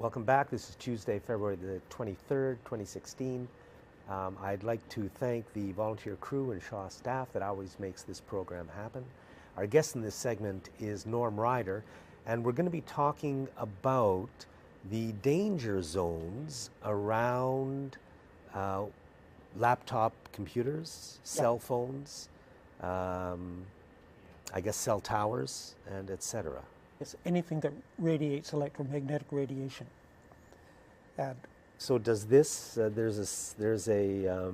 Welcome back. This is Tuesday, February the 23rd, 2016. I'd like to thank the volunteer crew and Shaw staff that always makes this program happen. Our guest in this segment is Norm Ryder, and we're going to be talking about the danger zones around laptop computers, cell phones, I guess cell towers, and etc. It's anything that radiates electromagnetic radiation. And so does this? There's a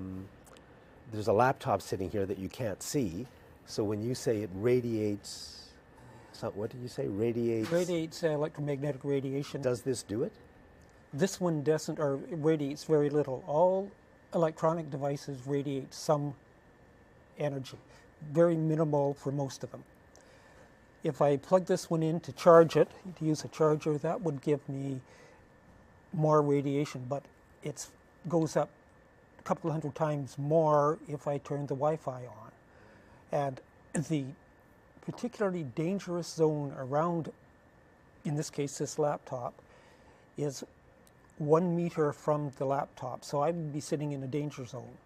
laptop sitting here that you can't see. So when you say it radiates, what did you say? Radiates electromagnetic radiation. Does this do it? This one doesn't, or it radiates very little. All electronic devices radiate some energy, very minimal for most of them. If I plug this one in to charge it, to use a charger, that would give me more radiation, but it goes up a couple hundred times more if I turn the Wi-Fi on. And the particularly dangerous zone around, in this case, this laptop, is 1 meter from the laptop. So I would be sitting in a danger zone.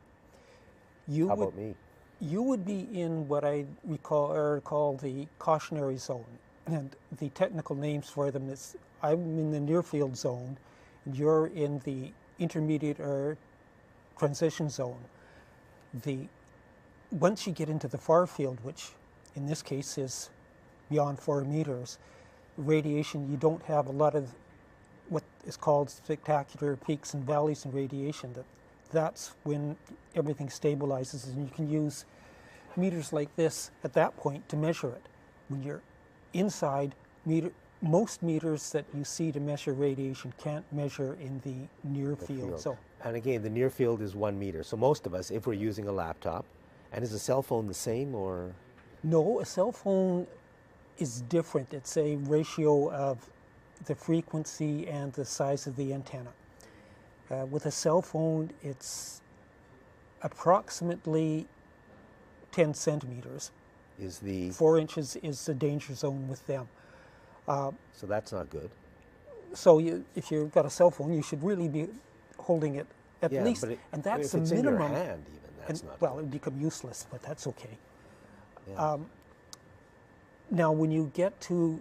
How about me? You would be in what I call the cautionary zone, and the technical names for them is I'm in the near field zone, and you're in the intermediate or transition zone. Once you get into the far field, which in this case is beyond 4 meters, radiation, you don't have a lot of what is called spectacular peaks and valleys in radiation. That's when everything stabilizes, and you can use meters like this at that point to measure it. When you're inside, most meters that you see to measure radiation can't measure in the near field. So, and again, the near field is 1 meter. So most of us, if we're using a laptop, and is a cell phone the same, or? No, a cell phone is different. It's a ratio of the frequency and the size of the antenna. With a cell phone, it's approximately 10 centimeters. 4 inches is the danger zone with them. So that's not good. So if you've got a cell phone, you should really be holding it at least, and that's the minimum. In your hand, even that's not. Well, it would become useless, but that's okay. Yeah. Now, when you get to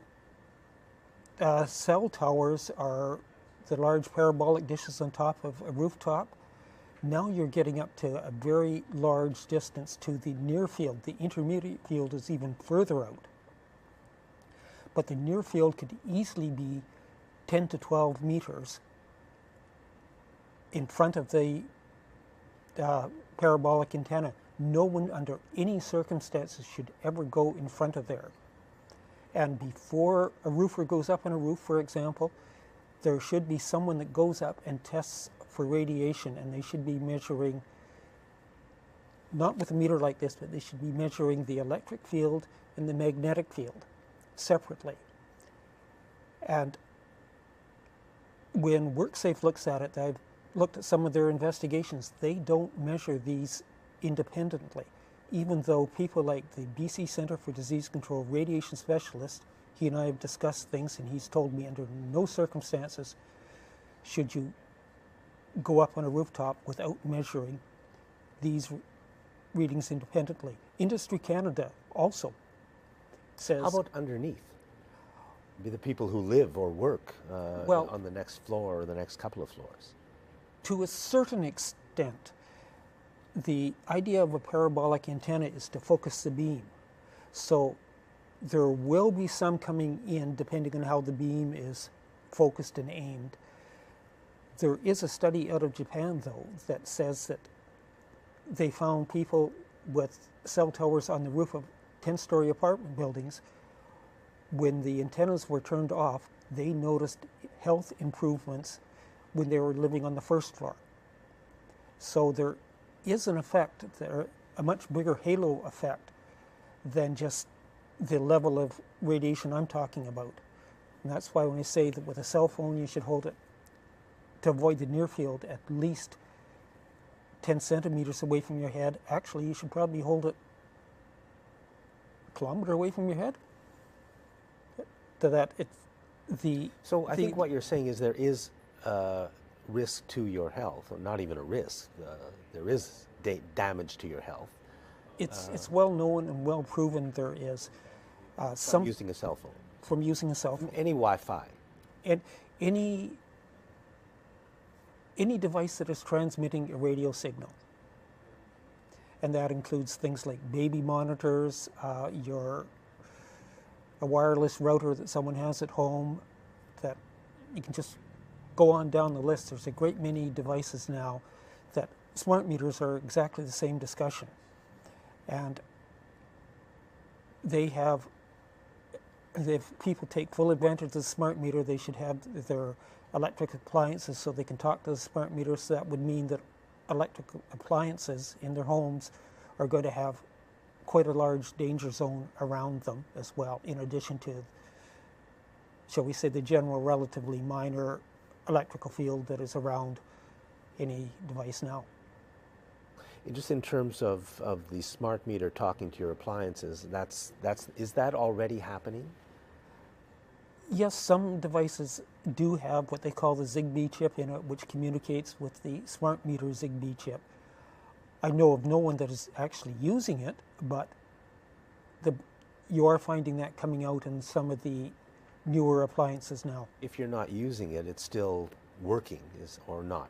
cell towers, are the large parabolic dishes on top of a rooftop. Now you're getting up to a very large distance to the near field. The intermediate field is even further out. But the near field could easily be 10 to 12 meters in front of the parabolic antenna. No one under any circumstances should ever go in front of there. And before a roofer goes up on a roof, for example, there should be someone that goes up and tests for radiation, and they should be measuring, not with a meter like this, but they should be measuring the electric field and the magnetic field separately. And when WorkSafe looks at it, I've looked at some of their investigations, they don't measure these independently, even though people like the BC Centre for Disease Control radiation specialist, he and I have discussed things, and he's told me under no circumstances should you go up on a rooftop without measuring these readings independently. Industry Canada also says... How about underneath? Be the people who live or work on the next floor or the next couple of floors. To a certain extent, the idea of a parabolic antenna is to focus the beam. So there will be some coming in depending on how the beam is focused and aimed. There is a study out of Japan, though, that says that they found people with cell towers on the roof of 10-story apartment buildings. When the antennas were turned off, they noticed health improvements when they were living on the first floor. So there is an effect, a much bigger halo effect than just the level of radiation I'm talking about. And that's why when I say that with a cell phone you should hold it, to avoid the near field, at least 10 centimeters away from your head. Actually, you should probably hold it a kilometer away from your head. To that, So I think what you're saying is there is a risk to your health, or not even a risk. There is damage to your health. It's well known and well proven there is From using a cell phone. From using a cell phone. Any Wi-Fi. And any device that is transmitting a radio signal. And that includes things like baby monitors, a wireless router that someone has at home, that you can just go on down the list. There's a great many devices now that smart meters are exactly the same discussion. And if people take full advantage of the smart meter, they should have their electric appliances so they can talk to the smart meter. So that would mean that electric appliances in their homes are going to have quite a large danger zone around them as well, in addition to, shall we say, the general relatively minor electrical field that is around any device now. Just in terms of the smart meter talking to your appliances, is that already happening? Yes, some devices do have what they call the Zigbee chip in it, which communicates with the smart meter Zigbee chip. I know of no one that is actually using it, but you are finding that coming out in some of the newer appliances now. If you're not using it, it's still working, or not?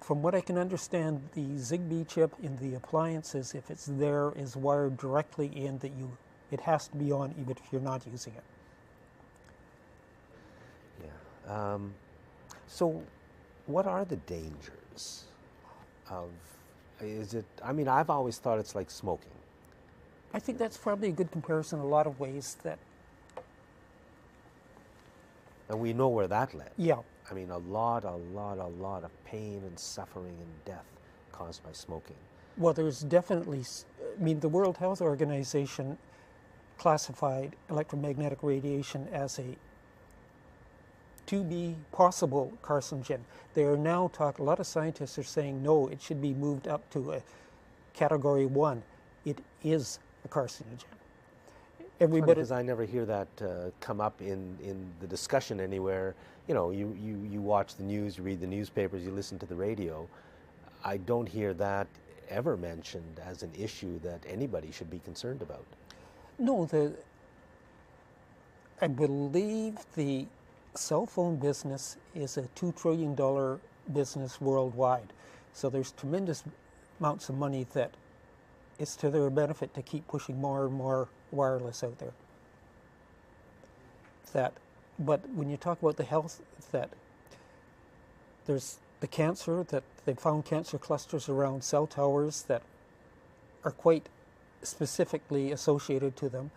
From what I can understand, the Zigbee chip in the appliances, if it's there, is wired directly in, that it has to be on even if you're not using it. Yeah. So what are the dangers of, I mean, I've always thought it's like smoking. I think that's probably a good comparison in a lot of ways. And we know where that led. Yeah. I mean, a lot of pain and suffering and death caused by smoking. Well, there's definitely, the World Health Organization classified electromagnetic radiation as a to be possible carcinogen. They are now a lot of scientists are saying, no, it should be moved up to a category 1. It is a carcinogen. Because I never hear that come up in the discussion anywhere. You know, you watch the news, you read the newspapers, you listen to the radio. I don't hear that ever mentioned as an issue that anybody should be concerned about. No, I believe the cell phone business is a $2 trillion business worldwide. So there's tremendous amounts of money that it's to their benefit to keep pushing more and more wireless out there. But when you talk about the health, that there's the cancer, that they've found cancer clusters around cell towers that are quite specifically associated to them.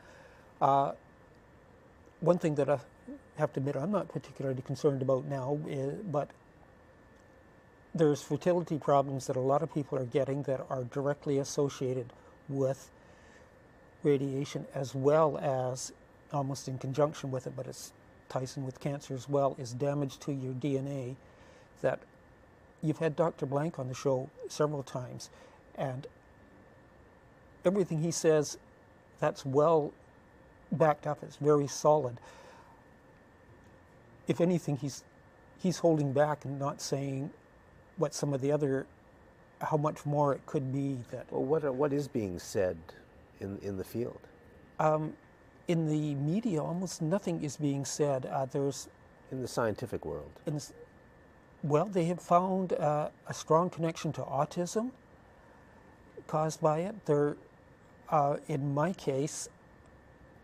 One thing that I have to admit I'm not particularly concerned about now, but there's fertility problems that a lot of people are getting that are directly associated with radiation, as well as, almost in conjunction with it, but it ties in with cancer as well, is damage to your DNA. That you've had Dr. Blank on the show several times, and everything he says, that's well backed up, it's very solid. If anything, he's holding back and not saying what some of the other, how much more it could be. Well, what is being said in the field? In the media, almost nothing is being said. In the scientific world? Well, they have found a strong connection to autism caused by it. In my case,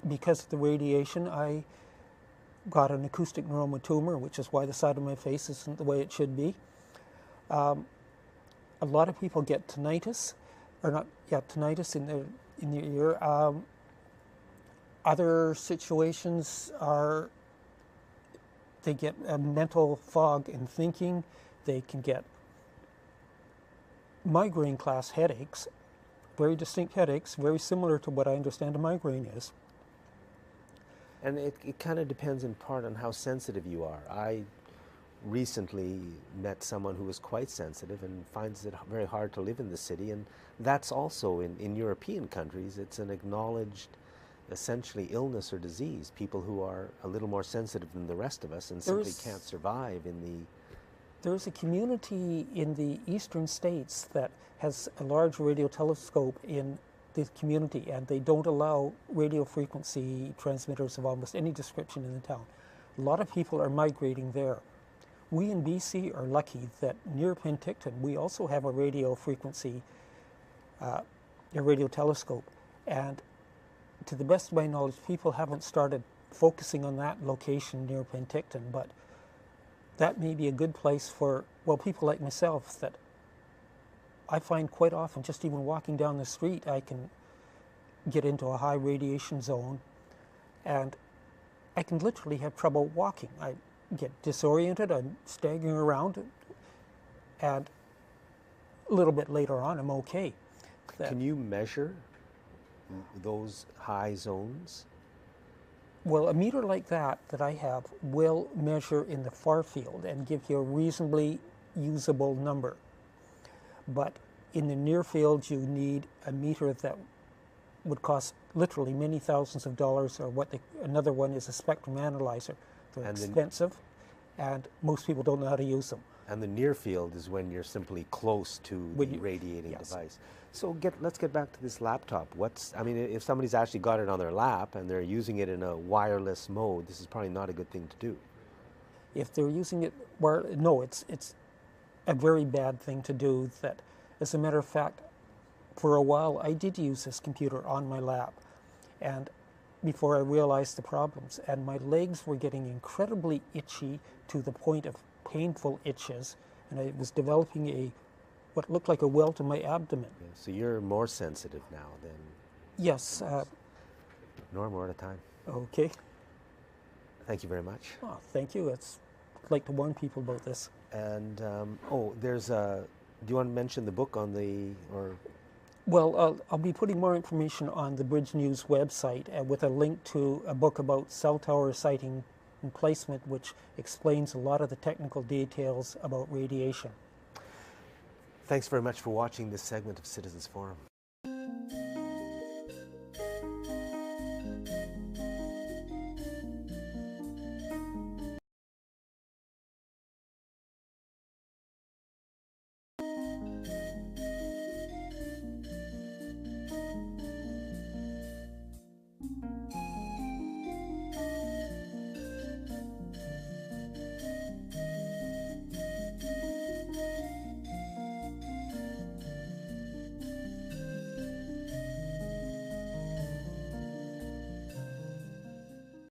because of the radiation, I got an acoustic neuroma tumor, which is why the side of my face isn't the way it should be. A lot of people get tinnitus, tinnitus in their ear. Other situations are they get a mental fog in thinking. They can get migraine class headaches, very distinct headaches, very similar to what I understand a migraine is. And it kind of depends in part on how sensitive you are. I recently met someone who was quite sensitive and finds it very hard to live in the city, and that's also in European countries. It's an acknowledged essentially illness or disease, people who are a little more sensitive than the rest of us and simply can't survive in the... There's a community in the eastern states that has a large radio telescope in the community, and they don't allow radio frequency transmitters of almost any description in the town. A lot of people are migrating there. We in BC are lucky that near Penticton we also have a radio frequency, a radio telescope, and to the best of my knowledge, people haven't started focusing on that location near Penticton, but that may be a good place for, well, people like myself that I find quite often, just even walking down the street, I can get into a high radiation zone, and I can literally have trouble walking. I get disoriented, I'm staggering around, and a little bit later on, I'm okay. Can you measure those high zones? Well, a meter like that I have will measure in the far field and give you a reasonably usable number. But in the near field, you need a meter that would cost literally many thousands of dollars, or another one is a spectrum analyzer. They're expensive, and most people don't know how to use them. And the near field is when you're simply close to the radiating device. So let's get back to this laptop. I mean, if somebody's actually got it on their lap and they're using it in a wireless mode, this is probably not a good thing to do. If they're using it, no, it's a very bad thing to do. That, as a matter of fact, for a while I did use this computer on my lap, and before I realized the problems, and my legs were getting incredibly itchy to the point of painful itches, and I was developing what looked like a welt in my abdomen. Yeah, so you're more sensitive now than... Yes. Norm, we're out of time. Okay. Thank you very much. Oh, thank you. I'd like to warn people about this. And, there's a... Do you want to mention the book on the... Well, I'll be putting more information on the Bridge News website with a link to a book about cell tower siting and placement, which explains a lot of the technical details about radiation. Thanks very much for watching this segment of Citizens Forum.